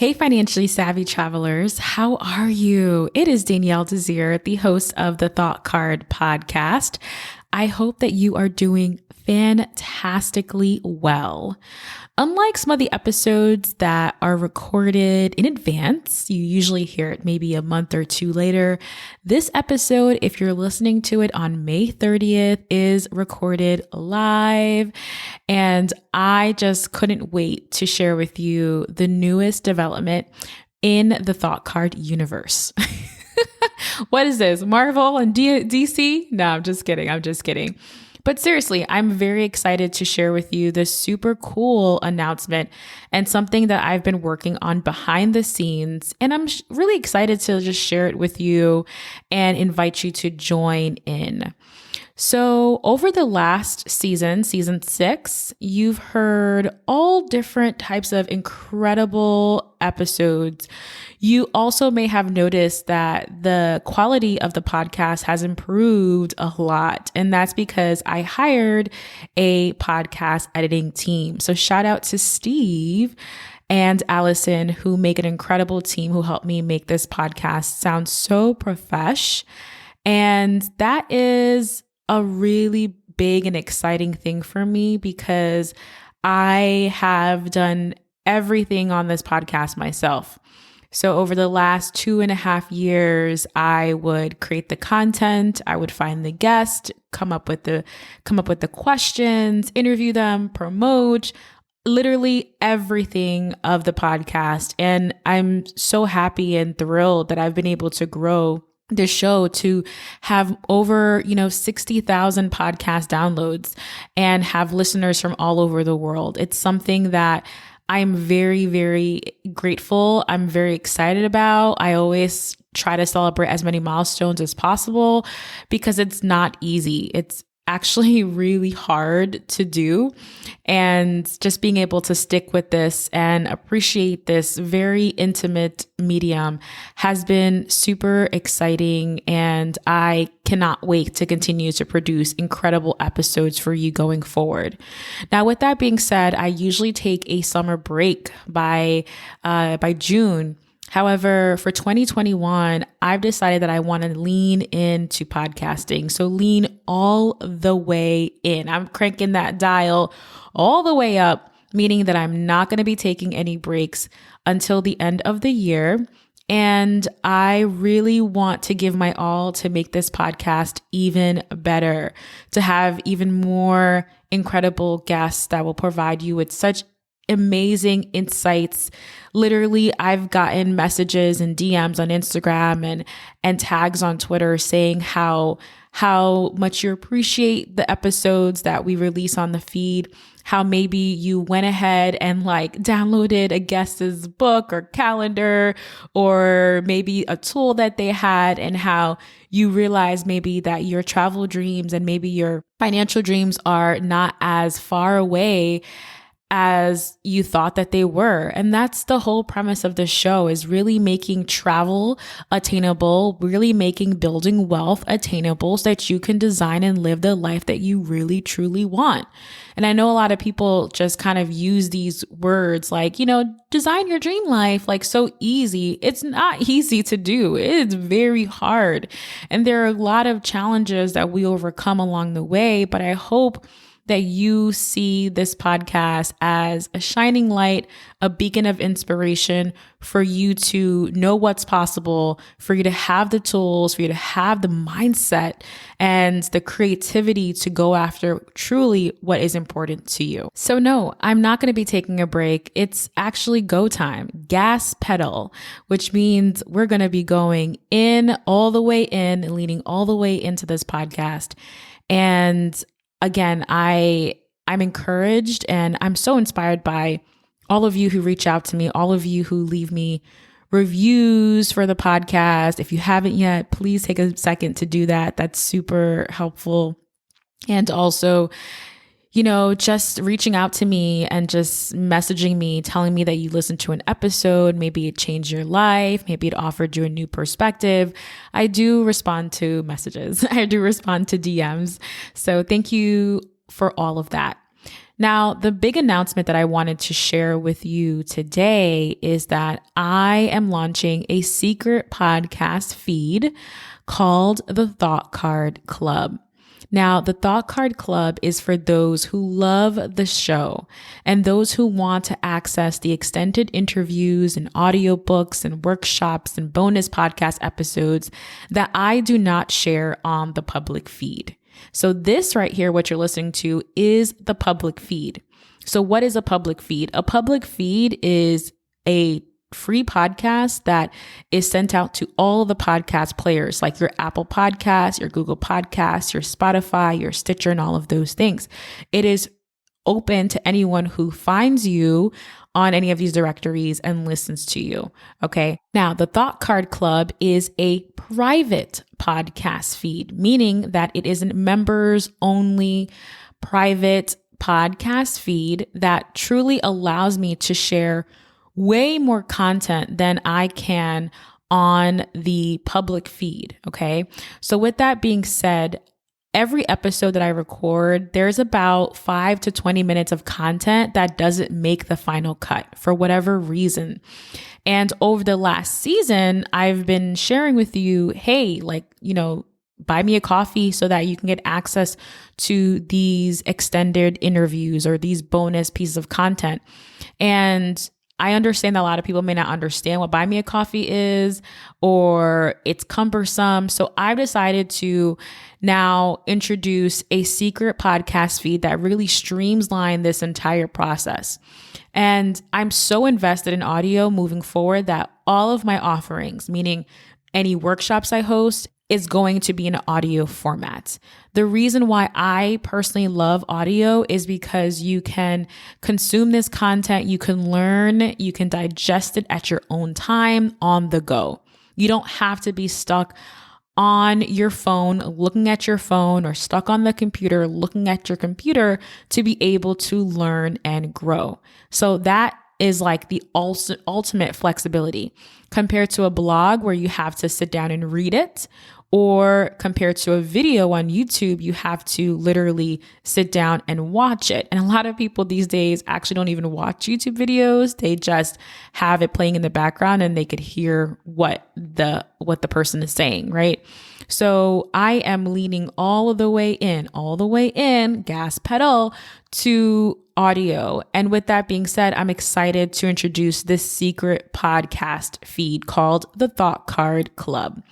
Hey, financially savvy travelers, how are you? It is Danielle Desir, the host of the Thought Card podcast. I hope that you are doing fantastically well. Unlike some of the episodes that are recorded in advance, you usually hear it maybe a month or two later. This episode, if you're listening to it on May 30th, is recorded live. And I just couldn't wait to share with you the newest development in the Thought Card universe. What is this? Marvel and DC? No, I'm just kidding. But seriously, I'm very excited to share with you this super cool announcement and something that I've been working on behind the scenes. And I'm really excited to just share it with you and invite you to join in. So over the last season 6, you've heard all different types of incredible episodes. You also may have noticed that the quality of the podcast has improved a lot. And that's because I hired a podcast editing team. So shout out to Steve and Allison, who make an incredible team who helped me make this podcast sound so profesh. And that is a really big and exciting thing for me because I have done everything on this podcast myself. So over the last 2.5 years, I would create the content, I would find the guest, come up with the questions, interview them, promote, literally everything of the podcast. And I'm so happy and thrilled that I've been able to grow this show to have over, 60,000 podcast downloads and have listeners from all over the world. It's something that I'm very, very grateful. I'm very excited about. I always try to celebrate as many milestones as possible because it's not easy. It's actually really hard to do. And just being able to stick with this and appreciate this very intimate medium has been super exciting. And I cannot wait to continue to produce incredible episodes for you going forward. Now, with that being said, I usually take a summer break by June. However, for 2021, I've decided that I want to lean into podcasting. So lean all the way in. I'm cranking that dial all the way up, meaning that I'm not going to be taking any breaks until the end of the year. And I really want to give my all to make this podcast even better, to have even more incredible guests that will provide you with such amazing insights. Literally, I've gotten messages and DMs on Instagram and tags on Twitter saying how much you appreciate the episodes that we release on the feed, how maybe you went ahead and downloaded a guest's book or calendar or maybe a tool that they had, and how you realize maybe that your travel dreams and maybe your financial dreams are not as far away as you thought that they were. And that's the whole premise of this show, is really making travel attainable, really making building wealth attainable so that you can design and live the life that you really, truly want. And I know a lot of people just kind of use these words like, design your dream life, so easy. It's not easy to do. It's very hard. And there are a lot of challenges that we overcome along the way, but I hope that you see this podcast as a shining light, a beacon of inspiration for you to know what's possible, for you to have the tools, for you to have the mindset and the creativity to go after truly what is important to you. So no, I'm not going to be taking a break. It's actually go time, gas pedal, which means we're going to be going in all the way in, leaning all the way into this podcast. And again, I'm encouraged and I'm so inspired by all of you who reach out to me, all of you who leave me reviews for the podcast. If you haven't yet, please take a second to do that. That's super helpful. And also, just reaching out to me and just messaging me, telling me that you listened to an episode, maybe it changed your life, maybe it offered you a new perspective. I do respond to messages. I do respond to DMs. So thank you for all of that. Now, the big announcement that I wanted to share with you today is that I am launching a secret podcast feed called the Thought Card Club. Now, the Thought Card Club is for those who love the show and those who want to access the extended interviews and audiobooks and workshops and bonus podcast episodes that I do not share on the public feed. So this right here, what you're listening to, is the public feed. So what is a public feed? A public feed is a free podcast that is sent out to all the podcast players, like your Apple Podcasts, your Google Podcasts, your Spotify, your Stitcher, and all of those things. It is open to anyone who finds you on any of these directories and listens to you. Okay. Now, the Thought Card Club is a private podcast feed, meaning that it is a members only private podcast feed that truly allows me to share way more content than I can on the public feed. Okay. So with that being said, every episode that I record, there's about 5 to 20 minutes of content that doesn't make the final cut for whatever reason. And over the last season, I've been sharing with you, hey, buy me a coffee so that you can get access to these extended interviews or these bonus pieces of content. And I understand that a lot of people may not understand what buy me a coffee is, or it's cumbersome. So I've decided to now introduce a secret podcast feed that really streamlines this entire process. And I'm so invested in audio moving forward that all of my offerings, meaning any workshops I host, is going to be in an audio format. The reason why I personally love audio is because you can consume this content, you can learn, you can digest it at your own time on the go. You don't have to be stuck on your phone, looking at your phone, or stuck on the computer, looking at your computer to be able to learn and grow. So that is like the ultimate flexibility compared to a blog where you have to sit down and read it, or compared to a video on YouTube, you have to literally sit down and watch it. And a lot of people these days actually don't even watch YouTube videos. They just have it playing in the background and they could hear what the person is saying, right? So I am leaning all the way in, gas pedal, to audio. And with that being said, I'm excited to introduce this secret podcast feed called the Thought Card Club.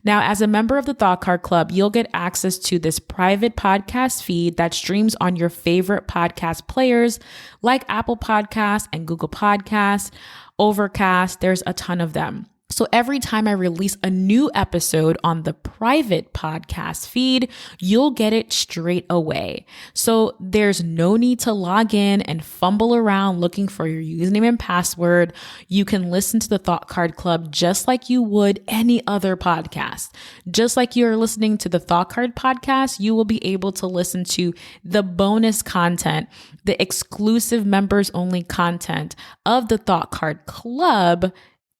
Now, as a member of the Thought Card Club, you'll get access to this private podcast feed that streams on your favorite podcast players like Apple Podcasts and Google Podcasts, Overcast. There's a ton of them. So every time I release a new episode on the private podcast feed, you'll get it straight away. So there's no need to log in and fumble around looking for your username and password. You can listen to the Thought Card Club just like you would any other podcast. Just like you're listening to the Thought Card podcast, you will be able to listen to the bonus content, the exclusive members only content of the Thought Card Club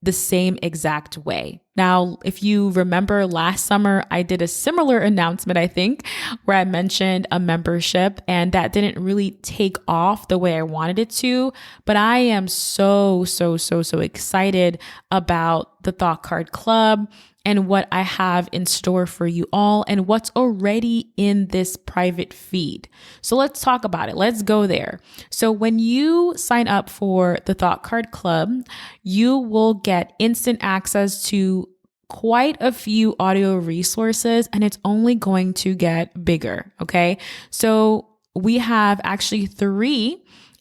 the same exact way. Now, if you remember last summer, I did a similar announcement, I think, where I mentioned a membership, and that didn't really take off the way I wanted it to. But I am so excited about the Thought Card Club and what I have in store for you all and what's already in this private feed. So let's talk about it. Let's go there. So when you sign up for the Thought Card Club, you will get instant access to quite a few audio resources, and it's only going to get bigger. Okay. So we have actually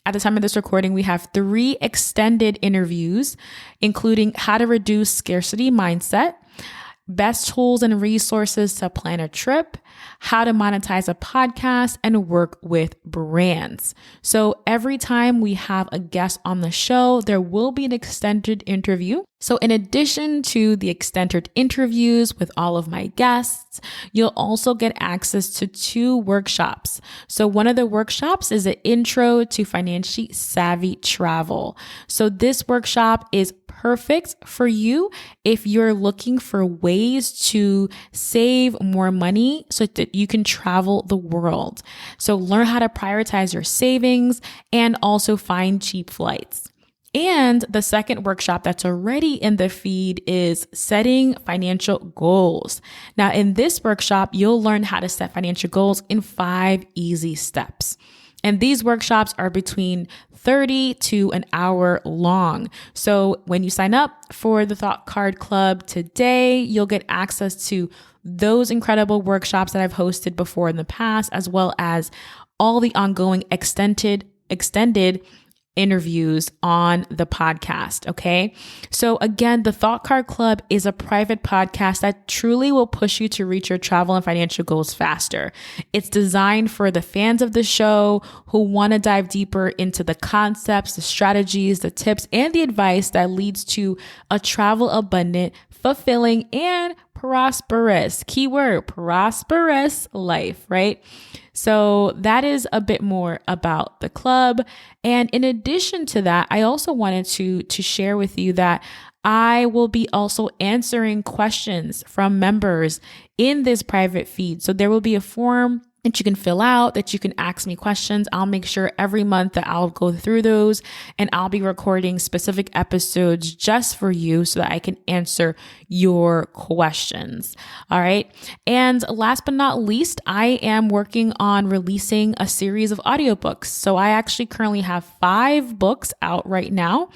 at the time of this recording, we have 3 extended interviews, including how to reduce scarcity mindset, best tools and resources to plan a trip, how to monetize a podcast, and work with brands. So every time we have a guest on the show, there will be an extended interview. So in addition to the extended interviews with all of my guests, you'll also get access to 2 workshops. So one of the workshops is an intro to financially savvy travel. So this workshop is perfect for you if you're looking for ways to save more money so that you can travel the world. So learn how to prioritize your savings and also find cheap flights. And the second workshop that's already in the feed is setting financial goals. Now, in this workshop, you'll learn how to set financial goals in 5 easy steps. And these workshops are between 30 to an hour long. So when you sign up for the Thought Card Club today, you'll get access to those incredible workshops that I've hosted before in the past, as well as all the ongoing extended interviews on the podcast. Okay. So again, the Thought Card Club is a private podcast that truly will push you to reach your travel and financial goals faster. It's designed for the fans of the show who want to dive deeper into the concepts, the strategies, the tips, and the advice that leads to a travel abundant, fulfilling, and prosperous, keyword, prosperous life, right? So that is a bit more about the club. And in addition to that, I also wanted to share with you that I will be also answering questions from members in this private feed. So there will be a form that you can fill out, that you can ask me questions. I'll make sure every month that I'll go through those, and I'll be recording specific episodes just for you so that I can answer your questions. All right. And last but not least, I am working on releasing a series of audiobooks. So I actually currently have 5 books out right now.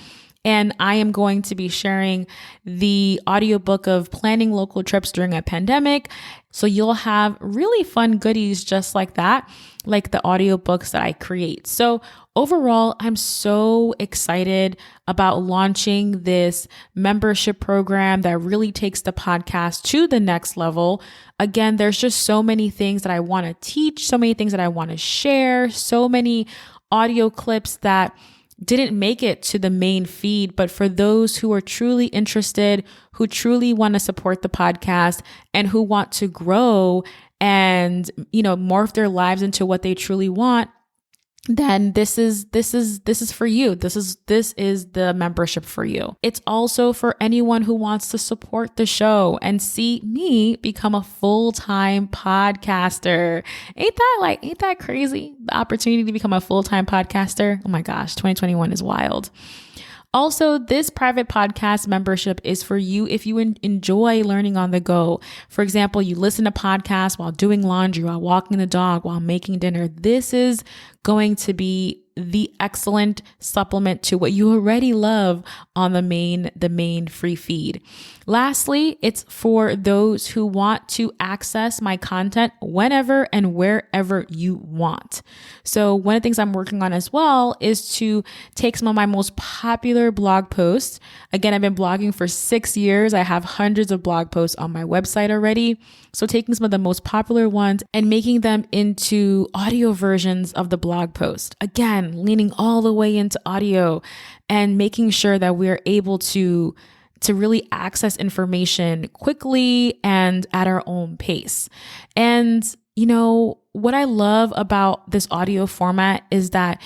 And I am going to be sharing the audiobook of planning local trips during a pandemic. So you'll have really fun goodies just like that, like the audiobooks that I create. So overall, I'm so excited about launching this membership program that really takes the podcast to the next level. Again, there's just so many things that I want to teach, so many things that I want to share, so many audio clips that didn't make it to the main feed, but for those who are truly interested, who truly want to support the podcast and who want to grow and, morph their lives into what they truly want, then this is for you. This is the membership for you. It's also for anyone who wants to support the show and see me become a full-time podcaster. Ain't that crazy? The opportunity to become a full-time podcaster. Oh my gosh, 2021 is wild. Also, this private podcast membership is for you if you enjoy learning on the go. For example, you listen to podcasts while doing laundry, while walking the dog, while making dinner. This is going to be the excellent supplement to what you already love on the main free feed. Lastly, it's for those who want to access my content whenever and wherever you want. So one of the things I'm working on as well is to take some of my most popular blog posts. Again, I've been blogging for 6 years. I have hundreds of blog posts on my website already. So taking some of the most popular ones and making them into audio versions of the blog post. Again, leaning all the way into audio and making sure that we're able to really access information quickly and at our own pace. And, what I love about this audio format is that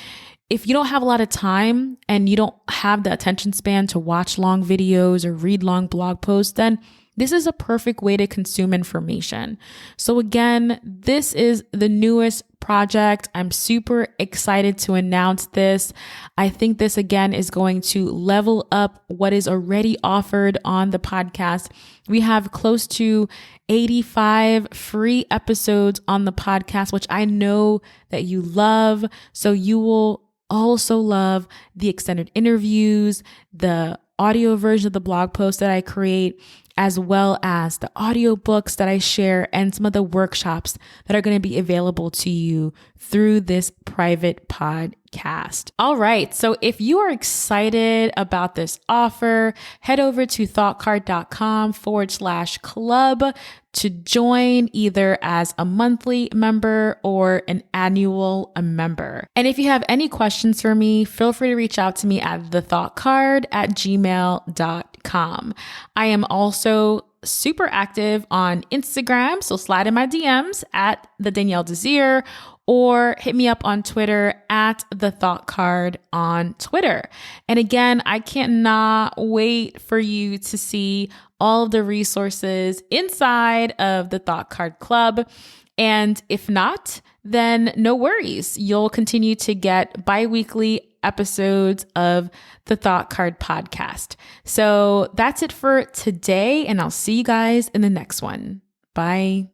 if you don't have a lot of time and you don't have the attention span to watch long videos or read long blog posts, then this is a perfect way to consume information. So again, this is the newest project. I'm super excited to announce this. I think this again is going to level up what is already offered on the podcast. We have close to 85 free episodes on the podcast, which I know that you love. So you will also love the extended interviews, the audio version of the blog post that I create, as well as the audiobooks that I share and some of the workshops that are going to be available to you through this private podcast. All right. So if you are excited about this offer, head over to thoughtcard.com/club to join either as a monthly member or an annual member. And if you have any questions for me, feel free to reach out to me at thethoughtcard@gmail.com. I am also super active on Instagram. So slide in my DMs at the Danielle Desir, or hit me up on Twitter at the Thought Card on Twitter. And again, I cannot wait for you to see all of the resources inside of the Thought Card Club. And if not, then no worries. You'll continue to get bi-weekly episodes of the Thought Card podcast. So that's it for today, and I'll see you guys in the next one. Bye.